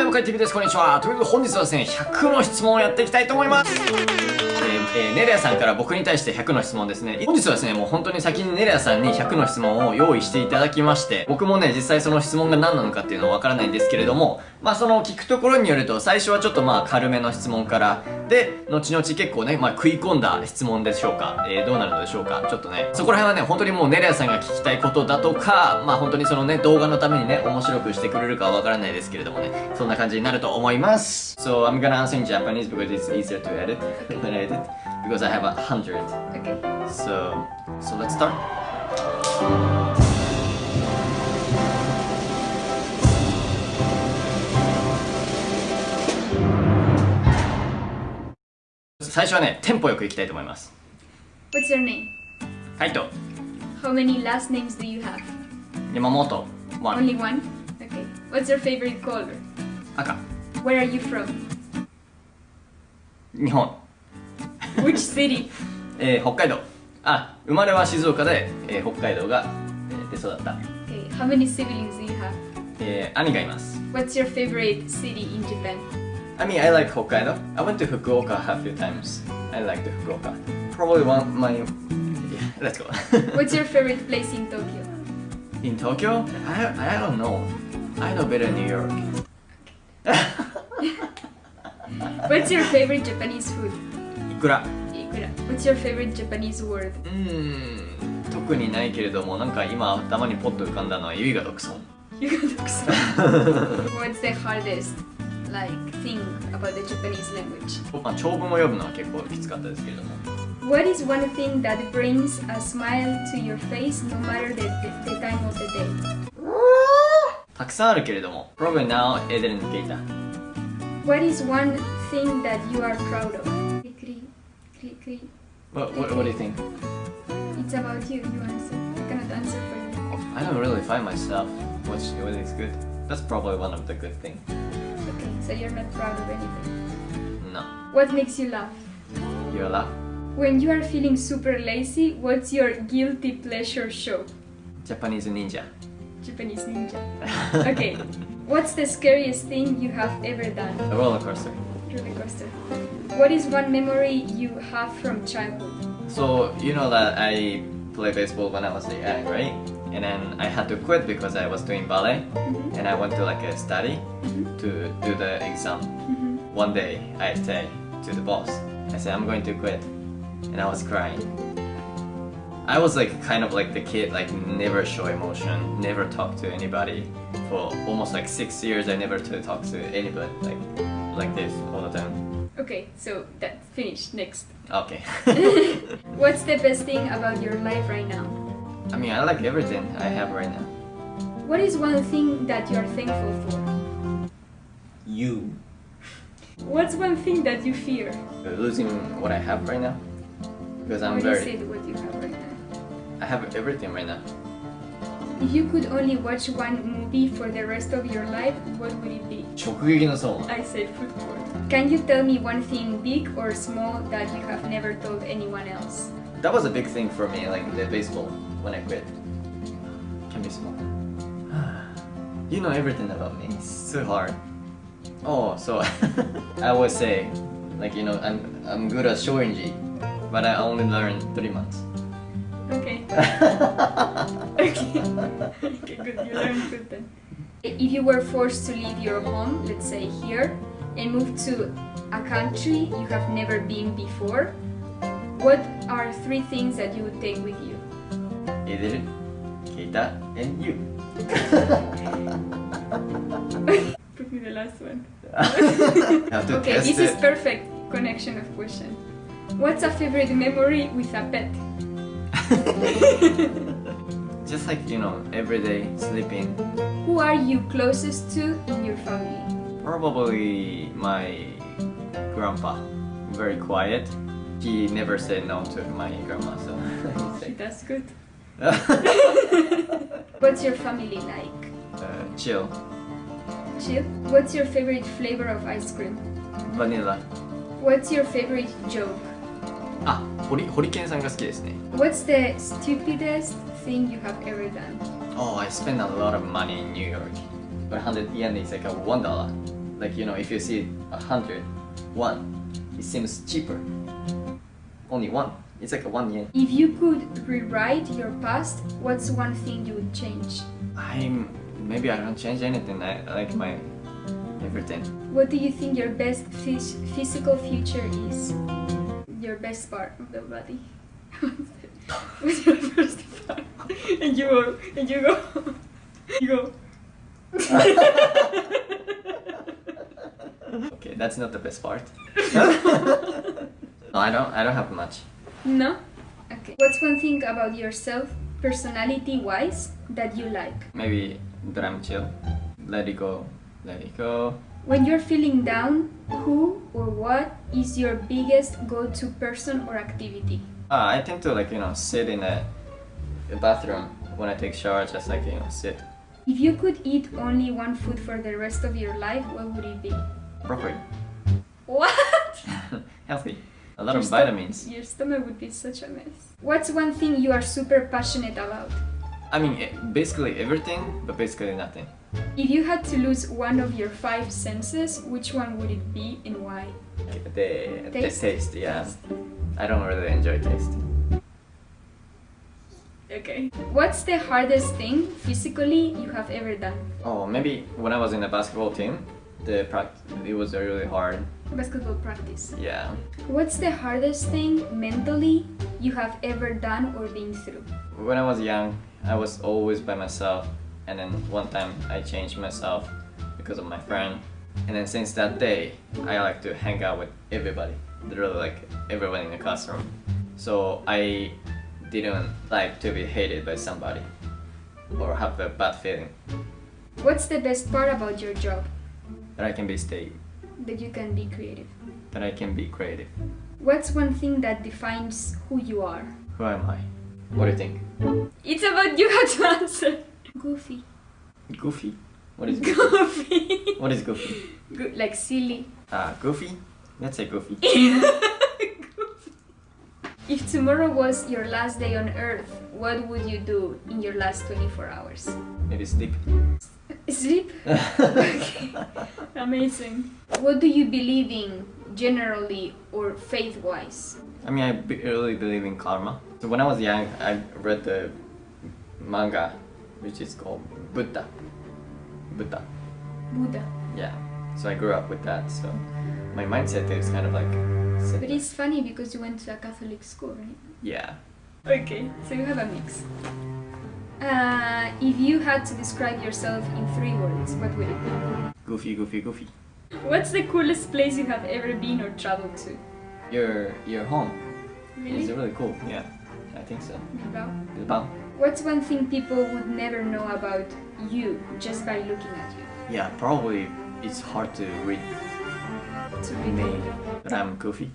ヤマカイ TV です。こんにちは。ということで本日はですね、100の質問をやっていきたいと思います。ネレアさんから僕に対して100の質問ですね。本日はですね、もう本当に先にネレアさんに100の質問を用意していただきまして、僕もね、実際その質問が何なのかっていうのはわからないんですけれども、その聞くところによると、最初はちょっと軽めの質問から、で、後々結構ね、食い込んだ質問でしょうか。どうなるのでしょうか。ちょっとね、そこら辺はね、本当にもうネレアさんが聞きたいことだとか、本当にそのね、動画のためにね、面白くしてくれるかはわからないですけれどもね、そんな感じになると思います。So, I'm gonna answer in Japanese because it's easier to edit when I edit. Because I have 100. Okay. So let's start. 最初はね、テンポよくいきたいと思います。What's your name? カイト。 How many last names do you have? 山本。One. Only one? Okay. What's your favorite color? 赤。 Where are you from? 日本。Which city? 北海道。生まれは静岡で、北海道が、で育った。Okay. How many siblings do you have? 兄がいます。What's your favorite city in Japan? I mean, I like Hokkaido. I went to Fukuoka a few times. I like the Fukuoka. Probably yeah, let's go. What's your favorite place in Tokyo? In Tokyo? I don't know. I know better New York. What's your favorite Japanese food? いくら。Ikura. What's your favorite Japanese word? 特にないけれども、なんか今頭にポッと浮かんだのは唯我独尊。You got What's the hardest thing about the Japanese language? 長文を読むのは結構きつかったですけれども。What is one thing that brings a smile to your face no matter the time of the day? たくさんあるけれども、probably now it didn't get that. What is one thing that you are proud of? What do you think? It's about you. You answer. I cannot answer for you. I don't really find myself what is good. That's probably one of the good things. Okay, so you're not proud of anything. No. What makes you laugh? You laugh? When you are feeling super lazy, what's your guilty pleasure show? Japanese ninja. Japanese ninja. Okay. What's the scariest thing you have ever done? A roller coaster. Roller coaster. What is one memory you have from childhood? So, you know that I played baseball when I was young, right? And then I had to quit because I was doing ballet. And I went to a study to do the exam. One day, I said to the boss, I said, I'm going to quit. And I was crying. I was kind of the kid, never show emotion, never talk to anybody. For almost 6 years, I never talk to anybody like this all the time. Okay, so that's finished. Next. Okay. What's the best thing about your life right now? I mean, I like everything I have right now. What is one thing that you are thankful for? You. What's one thing that you fear? Losing what I have right now. Because I'm You very... said what you have right now. I have everything right now. If you could only watch one movie for the rest of your life, what would it be? 直撃の相馬。 I say football. Can you tell me one thing big or small that you have never told anyone else? That was a big thing for me, the baseball, when I quit. Can be small. You know everything about me. It's so hard. Oh, so I always say, I'm good at shorinji, but I only learned 3 months. Okay. Okay, good. You learned good then. If you were forced to leave your home, let's say here, and move to a country you have never been before, what are 3 things that you would take with you? Idil, Keita, and you. Put me the last one. Have to Okay, test this it. is perfect connection of question. What's a favorite memory with a pet? Just every day sleeping. Who are you closest to in your family? Probably my grandpa. Very quiet. He never said no to my grandma, so That's good. What's your family like? Chill. Chill. What's your favorite flavor of ice cream? Vanilla. What's your favorite joke? ホリケンさんが好きですね。What's the stupidest thing you have ever done? Oh, I spent a lot of money in New York. 100 yen is $1. like if you see 101, it seems cheaper. Only one. It's like a 1 yen. If you could rewrite your past, what's one thing you would change? Maybe I don't change anything. I like my everything. What do you think your best physical feature is? Your best part of the body. What's your first part? And you go. You go. Okay, that's not the best part. No, I don't have much. No? Okay. What's one thing about yourself, personality-wise, that you like? Maybe that I'm chill. Let it go. Let it go. When you're feeling down, who or what is your biggest go-to person or activity? I tend to sit in the bathroom when I take shower, just sit. If you could eat only one food for the rest of your life, what would it be? Broccoli. What? Healthy. A lot of vitamins. Your stomach would be such a mess. What's one thing you are super passionate about? I mean, basically everything, but basically nothing. If you had to lose one of your 5 senses, which one would it be and why? The Taste? taste, yeah. I don't really enjoy taste. Okay. What's the hardest thing physically you have ever done? Oh, maybe when I was in the basketball team, it was really hard. Basketball practice. Yeah. What's the hardest thing mentally you have ever done or been through? When I was young, I was always by myself, and then one time I changed myself because of my friend, and then since that day I like to hang out with everybody, literally like everybody in the classroom. So I didn't like to be hated by somebody or have a bad feeling. What's the best part about your job? That I can be stayed, That you can be creative. that I can be creative. What's one thing that defines who you are? Who am I? What do you think? It's about you have to answer. Goofy. Goofy? What is goofy? Goofy. What is goofy? Like silly. Goofy? Let's say goofy. If tomorrow was your last day on earth, what would you do in your last 24 hours? Maybe sleep. Sleep? Okay. Amazing. What do you believe in generally or faith-wise? I mean, I really believe in karma. So when I was young, I read the manga, which is called Buddha. Buddha. Yeah. So I grew up with that. So my mindset is kind of like. But it's funny because you went to a Catholic school, right? Yeah. Okay, so you have a mix. If you had to describe yourself in 3 words, what would it be? Goofy, goofy, goofy. What's the coolest place you have ever been or traveled to? Your home. Really? It's really cool. Yeah, I think so. Bilbao? Bilbao. What's one thing people would never know about you just by looking at you? Yeah, probably it's hard to read To read me, but I'm goofy.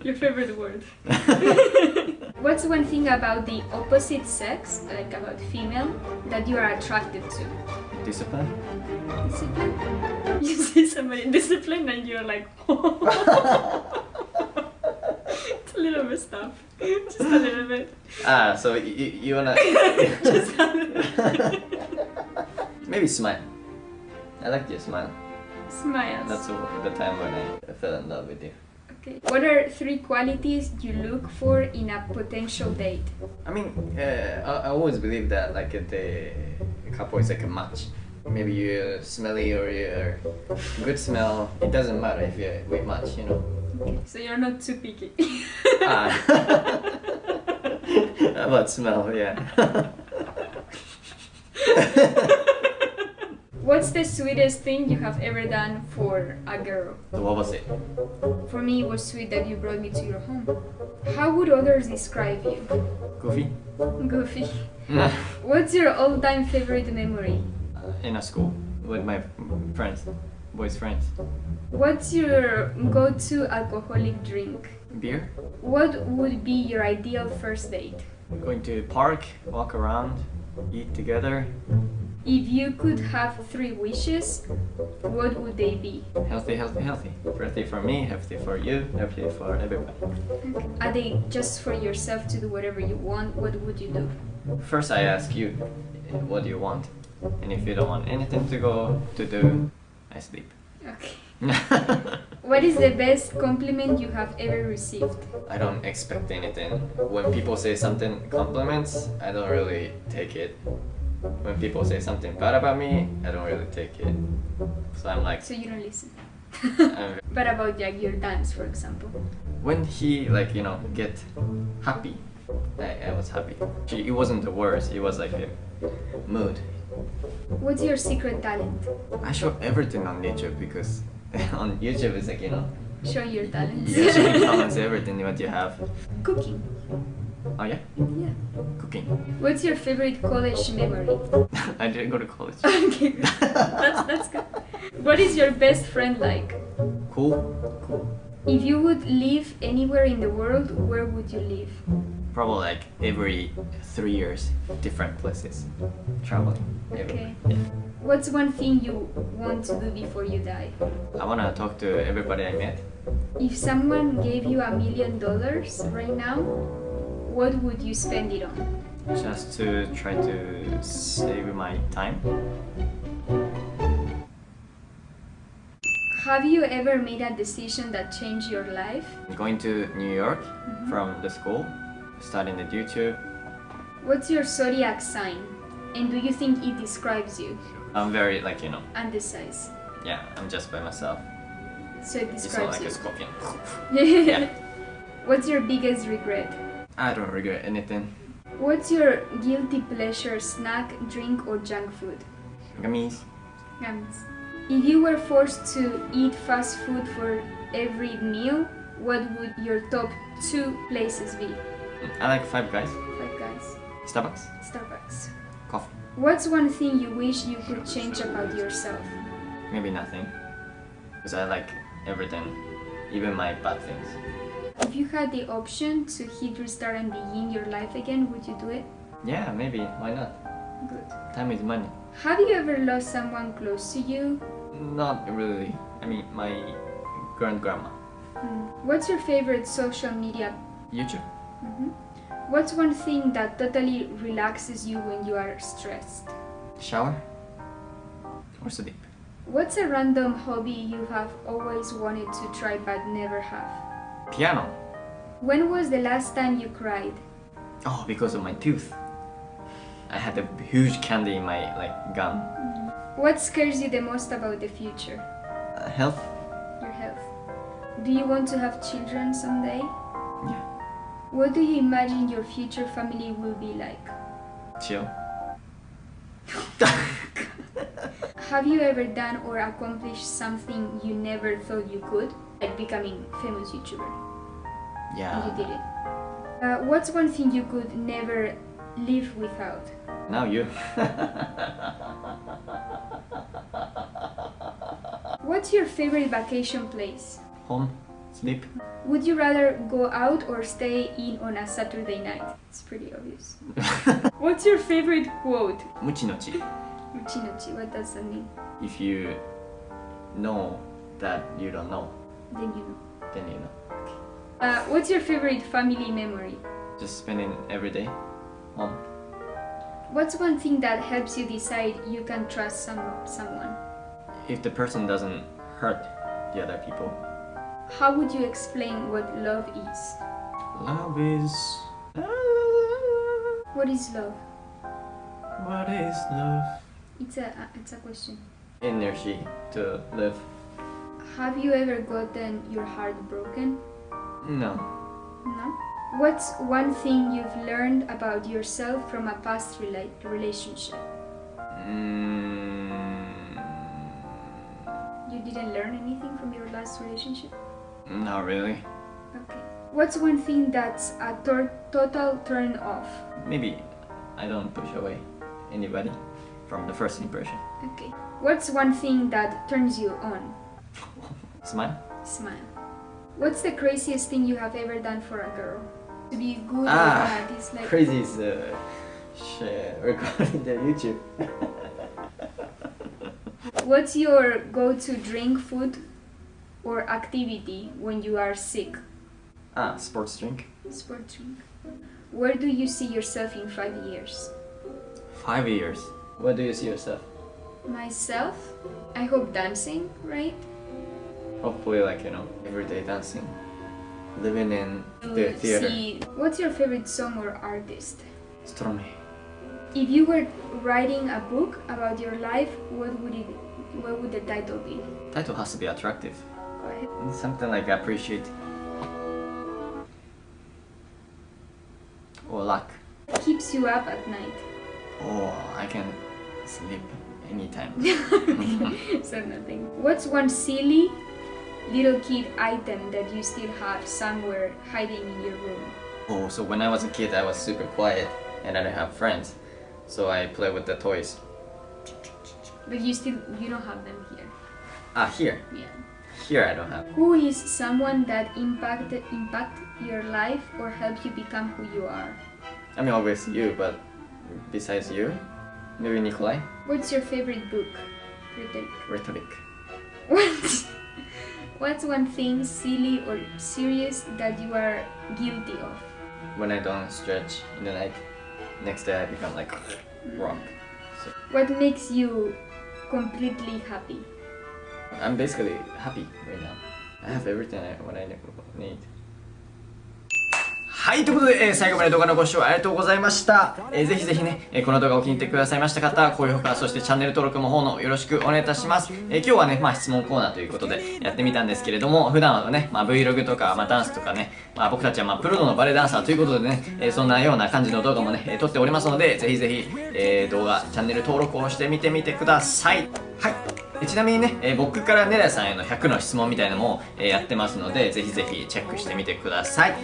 Your favorite word. What's one thing about the opposite sex, like about female, that you are attracted to? Discipline. Discipline? You see somebody disciplined and you're like, it's a little bit stuff. Just a little bit. So you wanna Just a little bit. maybe smile. I like your smile. Smiles. That's the time when I fell in love with you. Okay. What are 3 qualities you look for in a potential date? I mean, I always believe that like the couple is like a match. Maybe you're smelly or you're good smell. It doesn't matter if we match, you know. Okay. So you're not too picky. About smell, yeah. What's the sweetest thing you have ever done for a girl? So what was it? For me, it was sweet that you brought me to your home. How would others describe you? Goofy. Goofy. What's your all-time favorite memory? In a school with my friends, boys' friends. What's your go-to alcoholic drink? Beer. What would be your ideal first date? Going to park, walk around, eat together. If you could have 3 wishes, what would they be? Healthy, healthy, healthy. Healthy for me, healthy for you, healthy for everybody. Are they just for yourself to do whatever you want? What would you do? First I ask you, what do you want? And if you don't want anything to go to do, I sleep. Okay. What is the best compliment you have ever received? I don't expect anything. When people say something compliments, I don't really take it. When people say something bad about me, I don't really take it. So I'm like, So you don't listen. I'm, But about like your dance, for example. when he like get happy, I was happy. It wasn't the words. It was like a mood. What's your secret talent? I show everything on YouTube because on YouTube it's like Show your talents. you actually comments everything what you have. Cooking. Oh yeah, Yeah. cooking. What's your favorite college memory? I didn't go to college. Okay, good. That's good. What is your best friend like? Cool. Cool. If you would live anywhere in the world, where would you live? Probably like every 3 years, different places, traveling. Okay. Yeah. What's one thing you want to do before you die? I wanna talk to everybody I met. If someone gave you $1 million right now, what would you spend it on? Just to try to save my time. Have you ever made a decision that changed your life? Going to New York from the school, starting the YouTube. What's your zodiac sign? And do you think it describes you? I'm very like Undecisive. yeah, I'm just by myself. So it It's not describes like a you. scorpion. Yeah. What's your biggest regret? I don't regret anything. What's your guilty pleasure snack, drink, or junk food? Gummies. Gummies. If you were forced to eat fast food for every meal, what would your top 2 places be? I like Five Guys. Five Guys. Starbucks. Starbucks. Coffee. What's one thing you wish you could change about yourself? Maybe nothing. Because I like everything, even my bad things. If you had the option to hit restart and begin your life again, would you do it? Yeah, maybe. Why not? Good. Time is money. Have you ever lost someone close to you? Not really. I mean, my grandma. What's your favorite social media? YouTube. What's one thing that totally relaxes you when you are stressed? Shower. Or sleep. What's a random hobby you have always wanted to try but never have? Piano. When was the last time you cried? Oh, because of my tooth. I had a huge candy in my gum. What scares you the most about the future? Health. Your health. Do you want to have children someday? Yeah. What do you imagine your future family will be like? Chill. Have you ever done or accomplished something you never thought you could? Like becoming famous YouTuber. Yeah. And you did it. What's one thing you could never live without? Now you. What's your favorite vacation place? Home. Sleep. Would you rather go out or stay in on a Saturday night? It's pretty obvious. What's your favorite quote? Muchinochi. Uchinochi, what does that mean? If you know that you don't know, Then you know. then you know. What's your favorite family memory? Just spending every day home. What's one thing that helps you decide you can trust someone? If the person doesn't hurt the other people. How would you explain what love is? Love is. What is love? What is love? It's a question. Energy to live. Have you ever gotten your heart broken? No. No? What's one thing you've learned about yourself from a past relationship? You didn't learn anything from your last relationship? Not really. Okay. What's one thing that's a total turn off? Maybe I don't push away anybody from the first impression. Okay. What's one thing that turns you on? Smile. Smile. What's the craziest thing you have ever done for a girl? To be good or bad? It's like Crazy is recording the YouTube. What's your go-to drink, food, or activity when you are sick? Sports drink. Sport drink. Where do you see yourself in 5 years? 5 years. What do you see yourself? Myself? I hope dancing, right? Hopefully, like, everyday dancing. Living in the theater. See, what's your favorite song or artist? Stormy. If you were writing a book about your life, what would the title be? Title has to be attractive. Go ahead. Something like appreciate. Or luck. What keeps you up at night? Oh, I can sleep anytime. So nothing. What's one silly little kid item that you still have somewhere hiding in your room? Oh, so when I was a kid, I was super quiet and I didn't have friends. So I play with the toys. But you don't have them here. Here. Yeah. Here I don't have. Who is someone that impact your life or helped you become who you are? I mean, obviously you, but besides you, maybe Nikolai? What's your favorite book? Rhetoric. What's one thing, silly or serious, that you are guilty of? When I don't stretch in the night, next day I become like rock. So What makes you completely happy? I'm basically happy right now. I have everything what I need. はい、ということで、最後まで動画のご視聴ありがとうございました。ぜひぜひね、この動画を気に入ってくださいました方、高評価、そしてチャンネル登録の方のよろしくお願いいたします。今日はね、質問コーナーということでやってみたんですけれども、普段はね、Vlog とか、ダンスとかね、僕たちはプロのバレエダンサーということでね、そんなような感じの動画もね、撮っておりますので、ぜひぜひ、動画、チャンネル登録をしてみてみてください。はい。ちなみにね、僕からネレアさんへの100の質問みたいなのも、やってますので、ぜひぜひチェックしてみてください。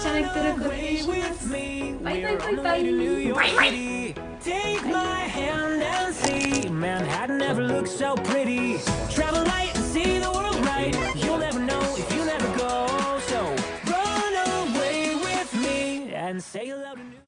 チャンネル登録お願いします。バイバイバイバイ。バイバイ。Take my hand and see Manhattan never looked so pretty. Travel light and see the world right. You'll never know if you never go. So run away with me and say hello to new